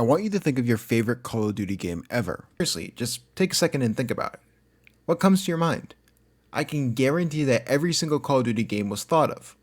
I want you to think of your favorite Call of Duty game ever. Seriously, just take a second and think about it. What comes to your mind? I can guarantee that every single Call of Duty game was thought of,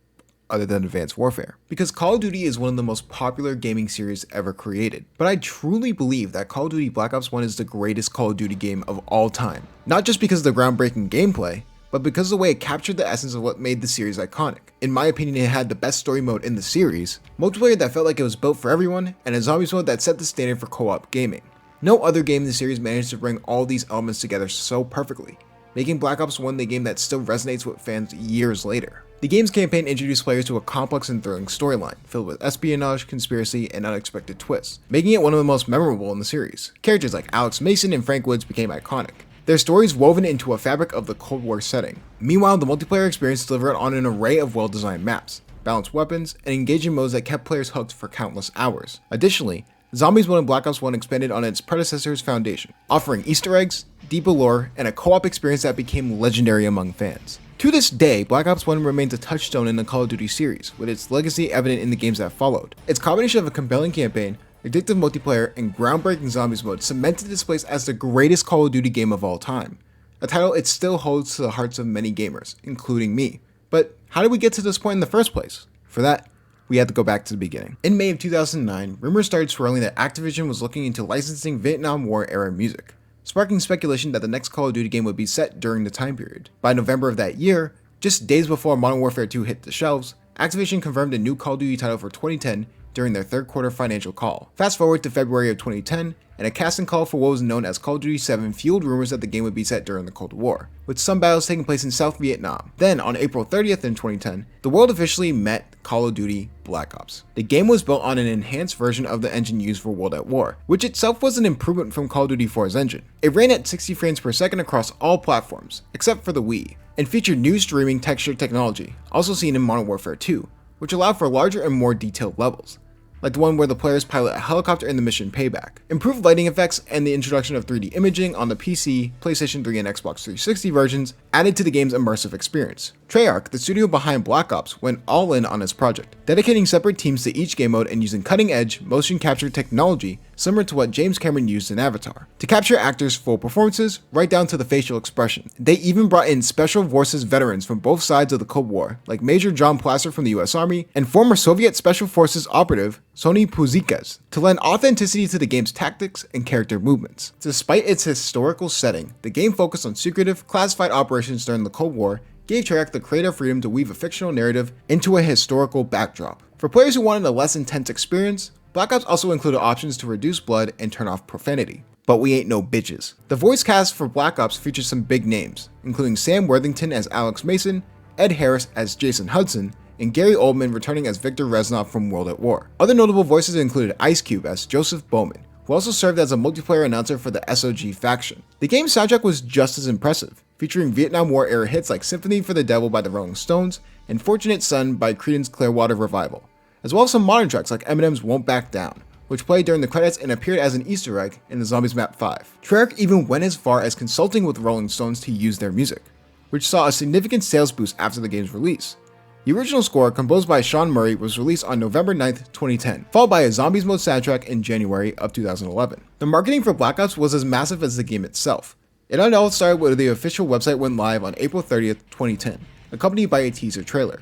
other than Advanced Warfare, because Call of Duty is one of the most popular gaming series ever created. But I truly believe that Call of Duty Black Ops 1 is the greatest Call of Duty game of all time. Not just because of the groundbreaking gameplay, but because of the way it captured the essence of what made the series iconic. In my opinion, it had the best story mode in the series, multiplayer that felt like it was built for everyone, and a zombies mode that set the standard for co-op gaming. No other game in the series managed to bring all these elements together so perfectly, making Black Ops 1 the game that still resonates with fans years later. The game's campaign introduced players to a complex and thrilling storyline, filled with espionage, conspiracy, and unexpected twists, making it one of the most memorable in the series. Characters like Alex Mason and Frank Woods became iconic, their stories woven into a fabric of the Cold War setting. Meanwhile, the multiplayer experience delivered on an array of well-designed maps, balanced weapons, and engaging modes that kept players hooked for countless hours. Additionally, Zombies mode in Black Ops 1 expanded on its predecessor's foundation, offering Easter eggs, deeper lore, and a co-op experience that became legendary among fans. To this day, Black Ops 1 remains a touchstone in the Call of Duty series, with its legacy evident in the games that followed. Its combination of a compelling campaign, addictive multiplayer, and groundbreaking zombies mode cemented its place as the greatest Call of Duty game of all time, a title it still holds to the hearts of many gamers, including me. But how did we get to this point in the first place? For that, we had to go back to the beginning. In May of 2009, rumors started swirling that Activision was looking into licensing Vietnam War era music, sparking speculation that the next Call of Duty game would be set during the time period. By November of that year, just days before Modern Warfare 2 hit the shelves, Activision confirmed a new Call of Duty title for 2010 during their third quarter financial call. Fast forward to February of 2010, and a casting call for what was known as Call of Duty 7 fueled rumors that the game would be set during the Cold War, with some battles taking place in South Vietnam. Then, on April 30th in 2010, the world officially met Call of Duty Black Ops. The game was built on an enhanced version of the engine used for World at War, which itself was an improvement from Call of Duty 4's engine. It ran at 60 frames per second across all platforms, except for the Wii, and featured new streaming texture technology, also seen in Modern Warfare 2, which allowed for larger and more detailed levels, like the one where the players pilot a helicopter in the mission Payback. Improved lighting effects and the introduction of 3D imaging on the PC, PlayStation 3, and Xbox 360 versions added to the game's immersive experience. Treyarch, the studio behind Black Ops, went all in on this project, dedicating separate teams to each game mode and using cutting-edge, motion capture technology similar to what James Cameron used in Avatar, to capture actors' full performances right down to the facial expression. They even brought in Special Forces veterans from both sides of the Cold War, like Major John Placer from the US Army and former Soviet Special Forces operative Sony Puzikas, to lend authenticity to the game's tactics and character movements. Despite its historical setting, the game focused on secretive, classified operations during the Cold War, gave Treyarch the creative freedom to weave a fictional narrative into a historical backdrop. For players who wanted a less intense experience, Black Ops also included options to reduce blood and turn off profanity. But we ain't no bitches. The voice cast for Black Ops features some big names, including Sam Worthington as Alex Mason, Ed Harris as Jason Hudson, and Gary Oldman returning as Viktor Reznov from World at War. Other notable voices included Ice Cube as Joseph Bowman, who also served as a multiplayer announcer for the SOG faction. The game's soundtrack was just as impressive, featuring Vietnam War era hits like Symphony for the Devil by the Rolling Stones and Fortunate Son by Creedence Clearwater Revival, as well as some modern tracks like Eminem's Won't Back Down, which played during the credits and appeared as an Easter egg in the Zombies Map 5. Treyarch even went as far as consulting with Rolling Stones to use their music, which saw a significant sales boost after the game's release. The original score, composed by Sean Murray, was released on November 9th, 2010, followed by a Zombies mode soundtrack in January of 2011. The marketing for Black Ops was as massive as the game itself. It all started when the official website went live on April 30th, 2010, accompanied by a teaser trailer.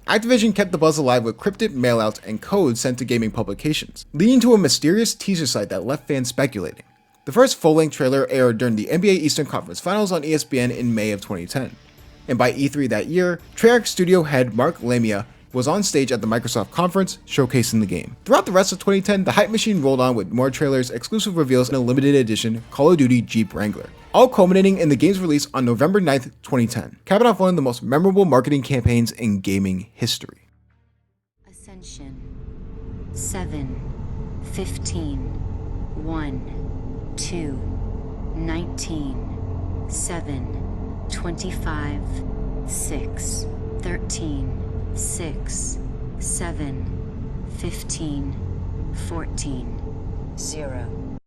Activision kept the buzz alive with cryptic mailouts and codes sent to gaming publications, leading to a mysterious teaser site that left fans speculating. The first full-length trailer aired during the NBA Eastern Conference Finals on ESPN in May of 2010. And by E3 that year, Treyarch studio head Mark Lamia was on stage at the Microsoft conference, showcasing the game. Throughout the rest of 2010, the hype machine rolled on with more trailers, exclusive reveals, and a limited edition Call of Duty Jeep Wrangler, all culminating in the game's release on November 9th, 2010, capping off one of the most memorable marketing campaigns in gaming history. Ascension 7 15 1 2 19 7 25 6 13 6 7 15 14 0.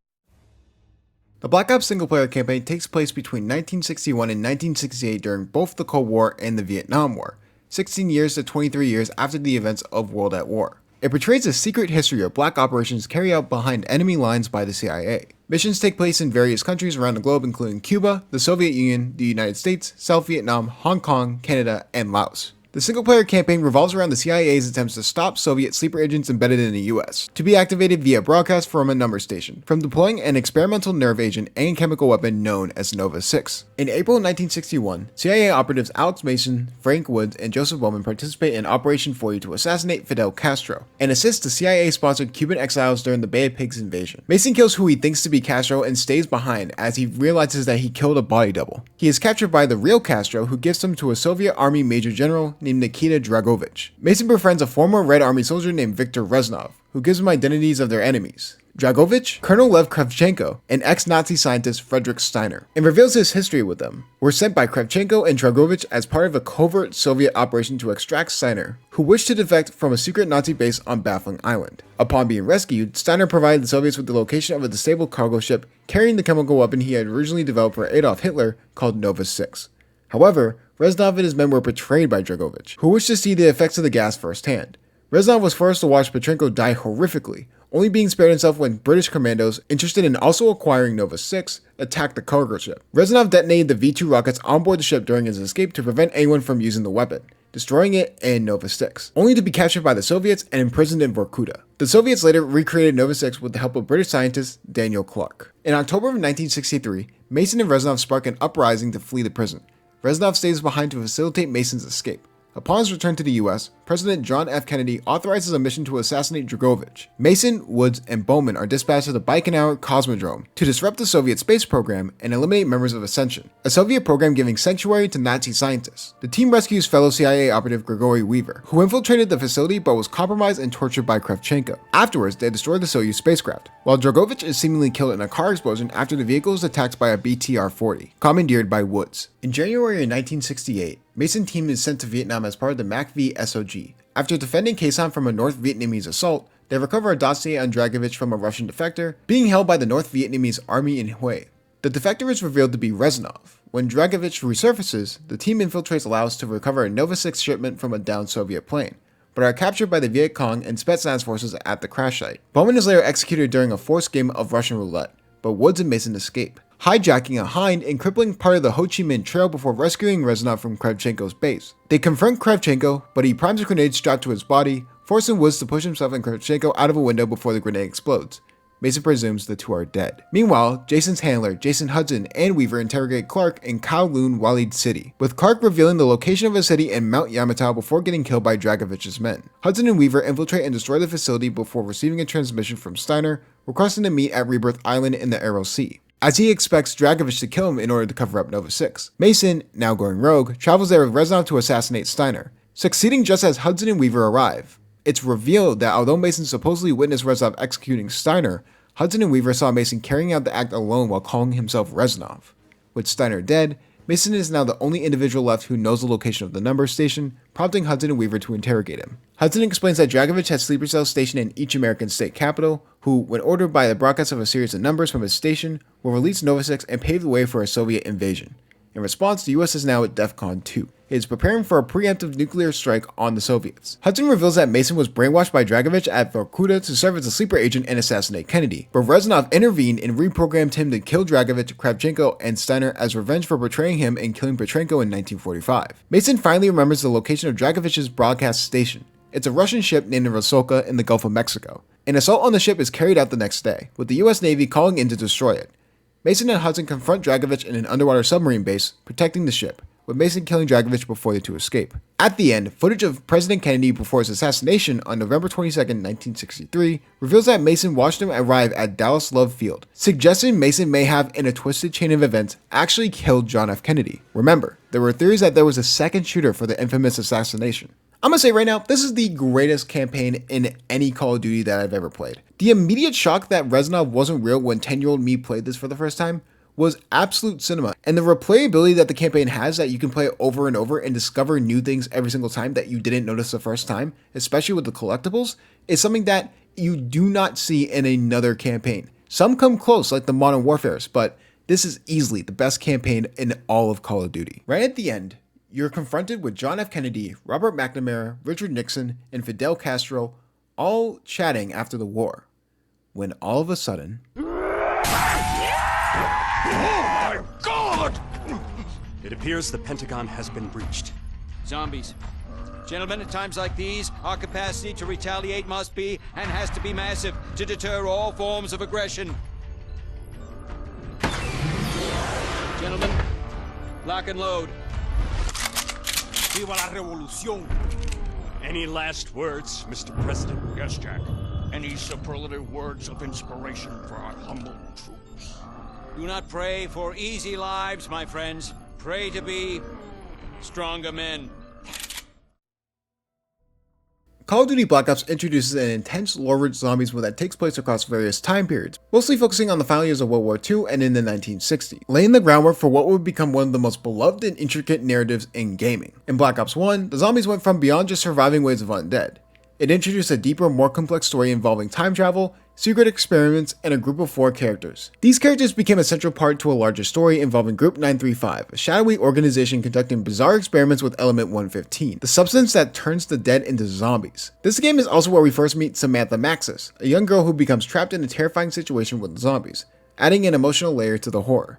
The Black Ops single-player campaign takes place between 1961 and 1968 during both the Cold War and the Vietnam War, 16 years to 23 years after the events of World at War. It portrays the secret history of black operations carried out behind enemy lines by the CIA. Missions take place in various countries around the globe, including Cuba, the Soviet Union, the United States, South Vietnam, Hong Kong, Canada, and Laos. The single-player campaign revolves around the CIA's attempts to stop Soviet sleeper agents embedded in the US, to be activated via broadcast from a number station, from deploying an experimental nerve agent and chemical weapon known as Nova 6. In April 1961, CIA operatives Alex Mason, Frank Woods, and Joseph Bowman participate in Operation 40 to assassinate Fidel Castro, and assist the CIA-sponsored Cuban exiles during the Bay of Pigs invasion. Mason kills who he thinks to be Castro and stays behind as he realizes that he killed a body double. He is captured by the real Castro, who gives him to a Soviet Army Major General named Nikita Dragovich. Mason befriends a former Red Army soldier named Viktor Reznov, who gives him identities of their enemies. Dragovich, Colonel Lev Kravchenko, and ex-Nazi scientist Friedrich Steiner, and reveals his history with them. Were sent by Kravchenko and Dragovich as part of a covert Soviet operation to extract Steiner, who wished to defect from a secret Nazi base on Baffling Island. Upon being rescued, Steiner provided the Soviets with the location of a disabled cargo ship carrying the chemical weapon he had originally developed for Adolf Hitler called Nova 6. However, Reznov and his men were betrayed by Dragovich, who wished to see the effects of the gas firsthand. Reznov was forced to watch Petrenko die horrifically, only being spared himself when British commandos, interested in also acquiring Nova 6, attacked the cargo ship. Reznov detonated the V-2 rockets on board the ship during his escape to prevent anyone from using the weapon, destroying it and Nova 6, only to be captured by the Soviets and imprisoned in Vorkuta. The Soviets later recreated Nova 6 with the help of British scientist Daniel Clark. In October of 1963, Mason and Reznov spark an uprising to flee the prison. Reznov stays behind to facilitate Mason's escape. Upon his return to the US, President John F. Kennedy authorizes a mission to assassinate Dragovich. Mason, Woods, and Bowman are dispatched to the Baikonur Cosmodrome to disrupt the Soviet space program and eliminate members of Ascension, a Soviet program giving sanctuary to Nazi scientists. The team rescues fellow CIA operative Grigory Weaver, who infiltrated the facility but was compromised and tortured by Kravchenko. Afterwards, they destroy the Soyuz spacecraft, while Dragovich is seemingly killed in a car explosion after the vehicle is attacked by a BTR-40, commandeered by Woods. In January of 1968, Mason team is sent to Vietnam as part of the MACV SOG. After defending Khe Sanh from a North Vietnamese assault, they recover a dossier on Dragovich from a Russian defector, being held by the North Vietnamese army in Hue. The defector is revealed to be Reznov. When Dragovich resurfaces, the team infiltrates Laos to recover a Nova 6 shipment from a downed Soviet plane, but are captured by the Viet Cong and Spetsnaz forces at the crash site. Bowman is later executed during a forced game of Russian roulette, but Woods and Mason escape, hijacking a hind and crippling part of the Ho Chi Minh Trail before rescuing Reznov from Kravchenko's base. They confront Kravchenko, but he primes a grenade strapped to his body, forcing Woods to push himself and Kravchenko out of a window before the grenade explodes. Mason presumes the two are dead. Meanwhile, Jason's handler, Jason Hudson, and Weaver interrogate Clark in Kowloon Walid City, with Clark revealing the location of a city in Mount Yamantau before getting killed by Dragovich's men. Hudson and Weaver infiltrate and destroy the facility before receiving a transmission from Steiner, requesting to meet at Rebirth Island in the Aral Sea, as he expects Dragovich to kill him in order to cover up Nova 6. Mason, now going rogue, travels there with Reznov to assassinate Steiner, succeeding just as Hudson and Weaver arrive. It's revealed that although Mason supposedly witnessed Reznov executing Steiner, Hudson and Weaver saw Mason carrying out the act alone while calling himself Reznov. With Steiner dead, Mason is now the only individual left who knows the location of the number station, prompting Hudson and Weaver to interrogate him. Hudson explains that Dragovich has sleeper cells stationed in each American state capital, who, when ordered by the broadcast of a series of numbers from his station, will release Nova 6 and pave the way for a Soviet invasion. In response, the US is now at DEFCON 2. It is preparing for a preemptive nuclear strike on the Soviets. Hudson reveals that Mason was brainwashed by Dragovich at Vorkuta to serve as a sleeper agent and assassinate Kennedy, but Reznov intervened and reprogrammed him to kill Dragovich, Kravchenko, and Steiner as revenge for betraying him and killing Petrenko in 1945. Mason finally remembers the location of Dragovich's broadcast station. It's a Russian ship named Rosolka in the Gulf of Mexico. An assault on the ship is carried out the next day, with the US Navy calling in to destroy it. Mason and Hudson confront Dragovich in an underwater submarine base, protecting the ship, with Mason killing Dragovich before the two escape. At the end, footage of President Kennedy before his assassination on November 22, 1963, reveals that Mason watched him arrive at Dallas Love Field, suggesting Mason may have, in a twisted chain of events, actually killed John F. Kennedy. Remember, there were theories that there was a second shooter for the infamous assassination. I'm gonna say right now, this is the greatest campaign in any Call of Duty that I've ever played. The immediate shock that Reznov wasn't real when 10-year-old me played this for the first time was absolute cinema, and the replayability that the campaign has, that you can play it over and over and discover new things every single time that you didn't notice the first time, especially with the collectibles, is something that you do not see in another campaign. Some come close, like the Modern Warfares, but this is easily the best campaign in all of Call of Duty. Right at the end, you're confronted with John F. Kennedy, Robert McNamara, Richard Nixon, and Fidel Castro, all chatting after the war, when all of a sudden... Oh my God! It appears the Pentagon has been breached. Zombies. Gentlemen, at times like these, our capacity to retaliate must be and has to be massive to deter all forms of aggression. Gentlemen, lock and load. Viva la revolución! Any last words, Mr. President? Yes, Jack. Any superlative words of inspiration for our humble troops? Do not pray for easy lives, my friends. Pray to be stronger men. Call of Duty Black Ops introduces an intense lore-rich zombies world that takes place across various time periods, mostly focusing on the final years of World War II and in the 1960s, laying the groundwork for what would become one of the most beloved and intricate narratives in gaming. In Black Ops 1, the zombies went from beyond just surviving waves of undead. It introduced a deeper, more complex story involving time travel, secret experiments, and a group of 4 characters. These characters became a central part to a larger story involving Group 935, a shadowy organization conducting bizarre experiments with Element 115, the substance that turns the dead into zombies. This game is also where we first meet Samantha Maxis, a young girl who becomes trapped in a terrifying situation with zombies, adding an emotional layer to the horror.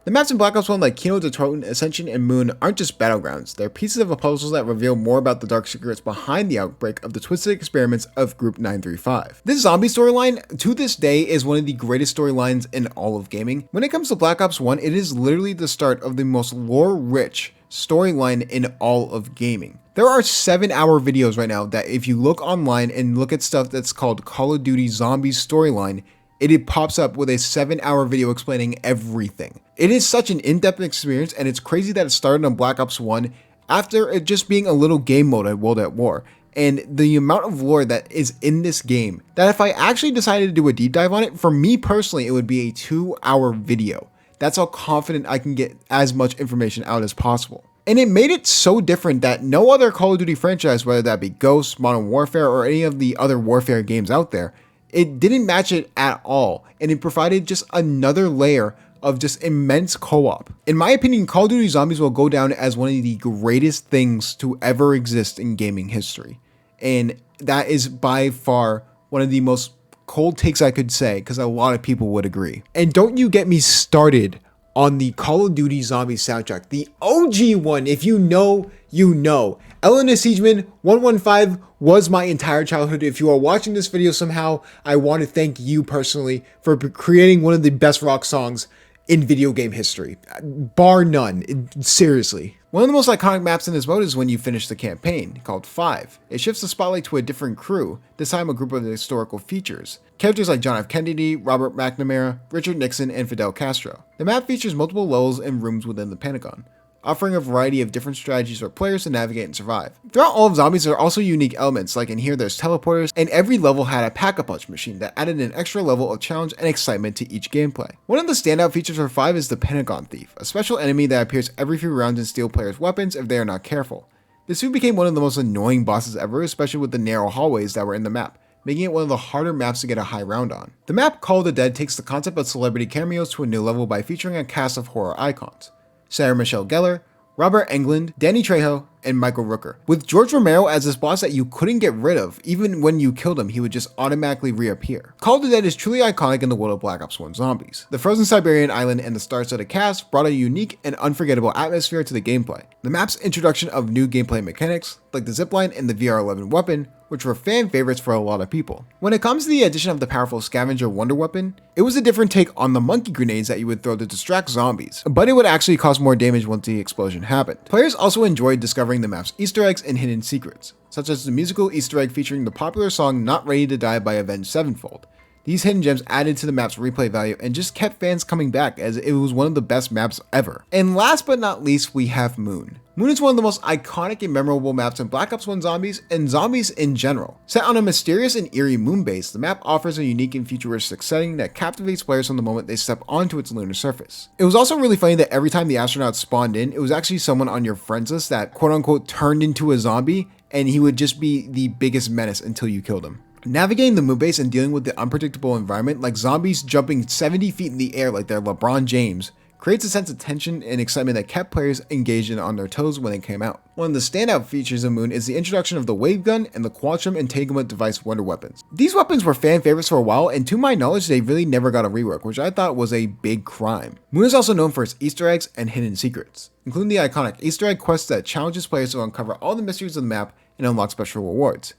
The maps in Black Ops 1 like Kino de Troten, Ascension, and Moon aren't just battlegrounds, they're pieces of a puzzle that reveal more about the dark secrets behind the outbreak of the twisted experiments of Group 935. This zombie storyline, to this day, is one of the greatest storylines in all of gaming. When it comes to Black Ops 1, it is literally the start of the most lore-rich storyline in all of gaming. There are 7-hour videos right now that if you look online and look at stuff that's called Call of Duty Zombies storyline, it pops up with a 7-hour video explaining everything. It is such an in-depth experience, and it's crazy that it started on Black Ops 1 after it just being a little game mode at World at War. And the amount of lore that is in this game, that if I actually decided to do a deep dive on it, for me personally, it would be a 2-hour video. That's how confident I can get as much information out as possible. And it made it so different that no other Call of Duty franchise, whether that be Ghost, Modern Warfare, or any of the other Warfare games out there, it didn't match it at all, and it provided just another layer of just immense co-op. In my opinion, Call of Duty Zombies will go down as one of the greatest things to ever exist in gaming history. And that is by far one of the most cold takes I could say, because a lot of people would agree. And don't you get me started on the Call of Duty Zombies soundtrack, the OG one. If you know, you know. Elena Siegeman 115 was my entire childhood. If you are watching this video somehow, I want to thank you personally for creating one of the best rock songs in video game history, bar none. Seriously. One of the most iconic maps in this mode is when you finish the campaign, called 5. It shifts the spotlight to a different crew, this time a group of historical features. Characters like John F. Kennedy, Robert McNamara, Richard Nixon, and Fidel Castro. The map features multiple levels and rooms within the Pentagon, offering a variety of different strategies for players to navigate and survive. Throughout all of Zombies, there are also unique elements, like in here there's teleporters, and every level had a pack-a-punch machine that added an extra level of challenge and excitement to each gameplay. One of the standout features for 5 is the Pentagon Thief, a special enemy that appears every few rounds and steals players' weapons if they are not careful. This suit became one of the most annoying bosses ever, especially with the narrow hallways that were in the map, making it one of the harder maps to get a high round on. The map Call of the Dead takes the concept of celebrity cameos to a new level by featuring a cast of horror icons. Sarah Michelle Gellar, Robert Englund, Danny Trejo, and Michael Rooker, with George Romero as this boss that you couldn't get rid of. Even when you killed him, he would just automatically reappear. Call of the Dead is truly iconic in the world of Black Ops 1 Zombies. The frozen Siberian island and the star-studded cast brought a unique and unforgettable atmosphere to the gameplay. The map's introduction of new gameplay mechanics, like the zipline and the VR-11 weapon, which were fan favorites for a lot of people. When it comes to the addition of the powerful scavenger wonder weapon, it was a different take on the monkey grenades that you would throw to distract zombies, but it would actually cause more damage once the explosion happened. Players also enjoyed discovering the map's Easter eggs and hidden secrets, such as the musical Easter egg featuring the popular song Not Ready to Die by Avenged Sevenfold. These hidden gems added to the map's replay value and just kept fans coming back, as it was one of the best maps ever. And last but not least, we have Moon. Moon is one of the most iconic and memorable maps in Black Ops 1 Zombies and Zombies in general. Set on a mysterious and eerie moon base, the map offers a unique and futuristic setting that captivates players from the moment they step onto its lunar surface. It was also really funny that every time the astronauts spawned in, it was actually someone on your friends list that quote-unquote turned into a zombie, and he would just be the biggest menace until you killed him. Navigating the moon base and dealing with the unpredictable environment, like zombies jumping 70 feet in the air like they're LeBron James, creates a sense of tension and excitement that kept players engaged and on their toes when it came out. One of the standout features of Moon is the introduction of the wave gun and the quantum entanglement device wonder weapons. These weapons were fan favorites for a while, and to my knowledge they really never got a rework, which I thought was a big crime. Moon is also known for its Easter eggs and hidden secrets, including the iconic Easter egg quest that challenges players to uncover all the mysteries of the map and unlock special rewards.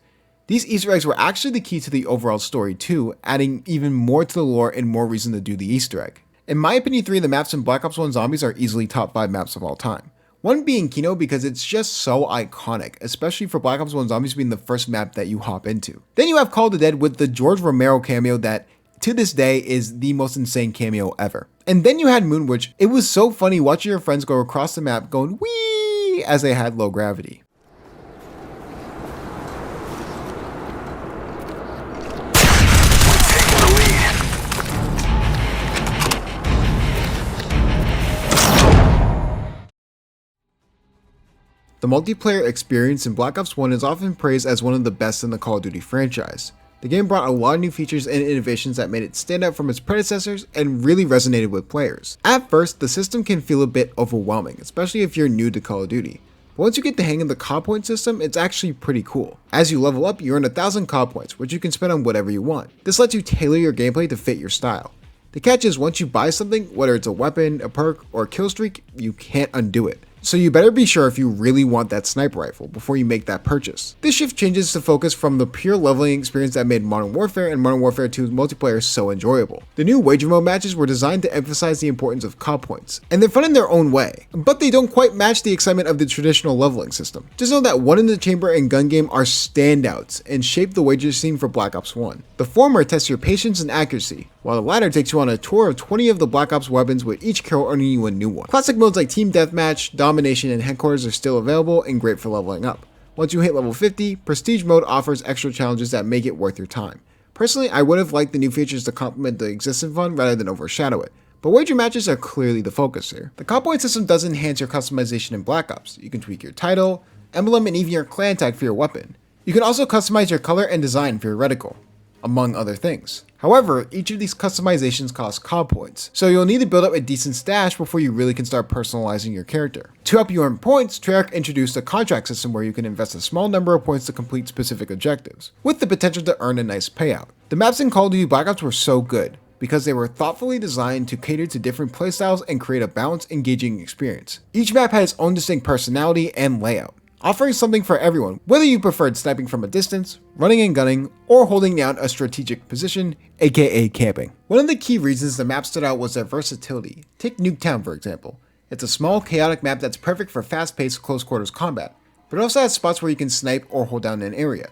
These Easter eggs were actually the key to the overall story too, adding even more to the lore and more reason to do the Easter egg. In my opinion, 3 of the maps in Black Ops 1 Zombies are easily top 5 maps of all time. One being Kino because it's just so iconic, especially for Black Ops 1 Zombies being the first map that you hop into. Then you have Call of the Dead with the George Romero cameo that to this day is the most insane cameo ever. And then you had Moon, which it was so funny watching your friends go across the map going wee as they had low gravity. The multiplayer experience in Black Ops 1 is often praised as one of the best in the Call of Duty franchise. The game brought a lot of new features and innovations that made it stand out from its predecessors and really resonated with players. At first, the system can feel a bit overwhelming, especially if you're new to Call of Duty. But once you get the hang of the COD point system, it's actually pretty cool. As you level up, you earn 1,000 COD points, which you can spend on whatever you want. This lets you tailor your gameplay to fit your style. The catch is once you buy something, whether it's a weapon, a perk, or a kill streak, you can't undo it. So you better be sure if you really want that sniper rifle before you make that purchase. This shift changes the focus from the pure leveling experience that made Modern Warfare and Modern Warfare 2's multiplayer so enjoyable. The new Wager Mode matches were designed to emphasize the importance of COD points, and they're fun in their own way, but they don't quite match the excitement of the traditional leveling system. Just know that One in the Chamber and Gun Game are standouts and shape the wager scene for Black Ops 1. The former tests your patience and accuracy, while the latter takes you on a tour of 20 of the Black Ops weapons, with each kill earning you a new one. Classic modes like Team Deathmatch, Domination, and Headquarters are still available and great for leveling up. Once you hit level 50, Prestige mode offers extra challenges that make it worth your time. Personally, I would have liked the new features to complement the existing fun rather than overshadow it, but wager matches are clearly the focus here. The COD point system does enhance your customization in Black Ops. You can tweak your title, emblem, and even your clan tag for your weapon. You can also customize your color and design for your reticle, among other things. However, each of these customizations costs COD points, so you'll need to build up a decent stash before you really can start personalizing your character. To help you earn points, Treyarch introduced a contract system where you can invest a small number of points to complete specific objectives, with the potential to earn a nice payout. The maps in Call of Duty Black Ops were so good, because they were thoughtfully designed to cater to different playstyles and create a balanced, engaging experience. Each map had its own distinct personality and layout, offering something for everyone, whether you preferred sniping from a distance, running and gunning, or holding down a strategic position, aka camping. One of the key reasons the map stood out was their versatility. Take Nuketown for example. It's a small, chaotic map that's perfect for fast-paced, close-quarters combat, but it also has spots where you can snipe or hold down an area.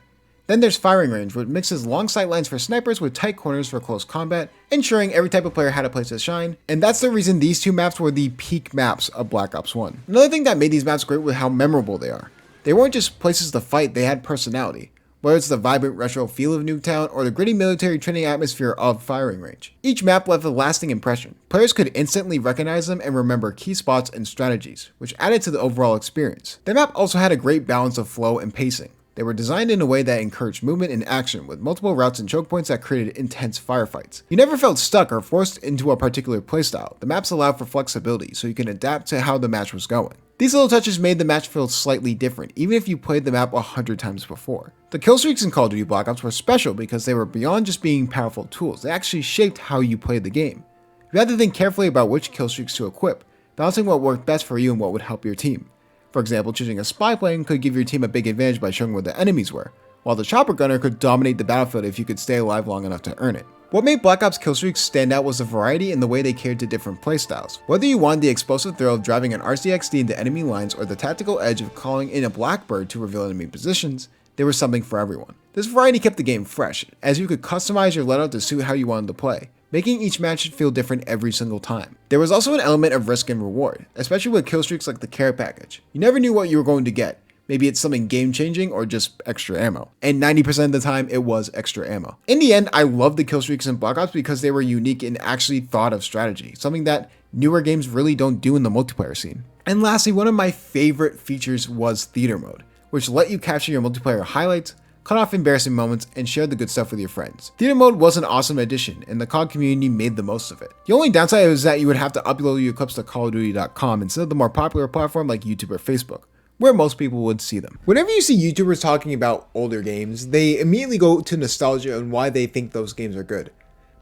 Then there's Firing Range, which mixes long sight lines for snipers with tight corners for close combat, ensuring every type of player had a place to shine, and that's the reason these two maps were the peak maps of Black Ops 1. Another thing that made these maps great was how memorable they are. They weren't just places to fight, they had personality, whether it's the vibrant retro feel of Nuketown or the gritty military training atmosphere of Firing Range. Each map left a lasting impression. Players could instantly recognize them and remember key spots and strategies, which added to the overall experience. The map also had a great balance of flow and pacing. They were designed in a way that encouraged movement and action, with multiple routes and choke points that created intense firefights. You never felt stuck or forced into a particular playstyle. The maps allowed for flexibility, so you can adapt to how the match was going. These little touches made the match feel slightly different, even if you played the map 100 times before. The kill streaks in Call of Duty Black Ops were special because they were beyond just being powerful tools. They actually shaped how you played the game. You had to think carefully about which kill streaks to equip, balancing what worked best for you and what would help your team. For example, choosing a spy plane could give your team a big advantage by showing where the enemies were, while the chopper gunner could dominate the battlefield if you could stay alive long enough to earn it. What made Black Ops killstreaks stand out was the variety in the way they catered to different playstyles. Whether you wanted the explosive thrill of driving an RCXD into enemy lines or the tactical edge of calling in a Blackbird to reveal enemy positions, there was something for everyone. This variety kept the game fresh, as you could customize your loadout to suit how you wanted to play, making each match feel different every single time. There was also an element of risk and reward, especially with killstreaks like the care package. You never knew what you were going to get. Maybe it's something game-changing or just extra ammo. And 90% of the time, it was extra ammo. In the end, I loved the killstreaks in Black Ops because they were unique and actually thought of strategy, something that newer games really don't do in the multiplayer scene. And lastly, one of my favorite features was Theater Mode, which let you capture your multiplayer highlights, cut off embarrassing moments, and share the good stuff with your friends. Theater mode was an awesome addition, and the COD community made the most of it. The only downside is that you would have to upload your clips to callofduty.com instead of the more popular platform like YouTube or Facebook, where most people would see them. Whenever you see YouTubers talking about older games, they immediately go to nostalgia and why they think those games are good.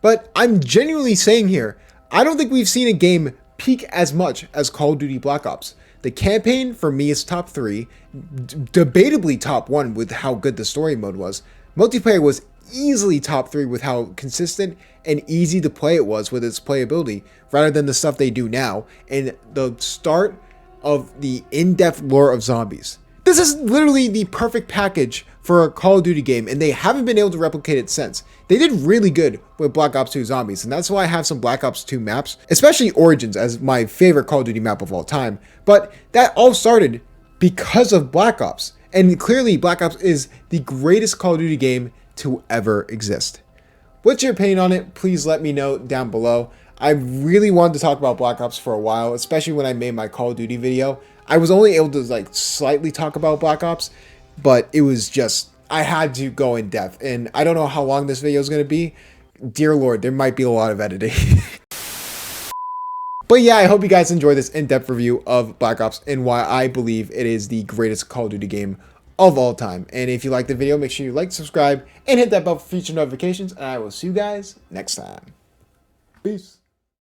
But I'm genuinely saying here, I don't think we've seen a game peak as much as Call of Duty Black Ops. The campaign, for me, is top 3, debatably top 1 with how good the story mode was. Multiplayer was easily top 3 with how consistent and easy to play it was with its playability, rather than the stuff they do now, and the start of the in-depth lore of zombies. This is literally the perfect package for a Call of Duty game, and they haven't been able to replicate it since. They did really good with Black Ops 2 Zombies, and that's why I have some Black Ops 2 maps, especially Origins as my favorite Call of Duty map of all time. But that all started because of Black Ops, and clearly Black Ops is the greatest Call of Duty game to ever exist. What's your opinion on it? Please let me know down below. I really wanted to talk about Black Ops for a while, especially when I made my Call of Duty video. I was only able to slightly talk about Black Ops, but it was just, I had to go in depth, and I don't know how long this video is going to be. Dear Lord, there might be a lot of editing. But yeah, I hope you guys enjoyed this in-depth review of Black Ops and why I believe it is the greatest Call of Duty game of all time. And if you liked the video, make sure you like, subscribe, and hit that bell for future notifications, and I will see you guys next time. Peace.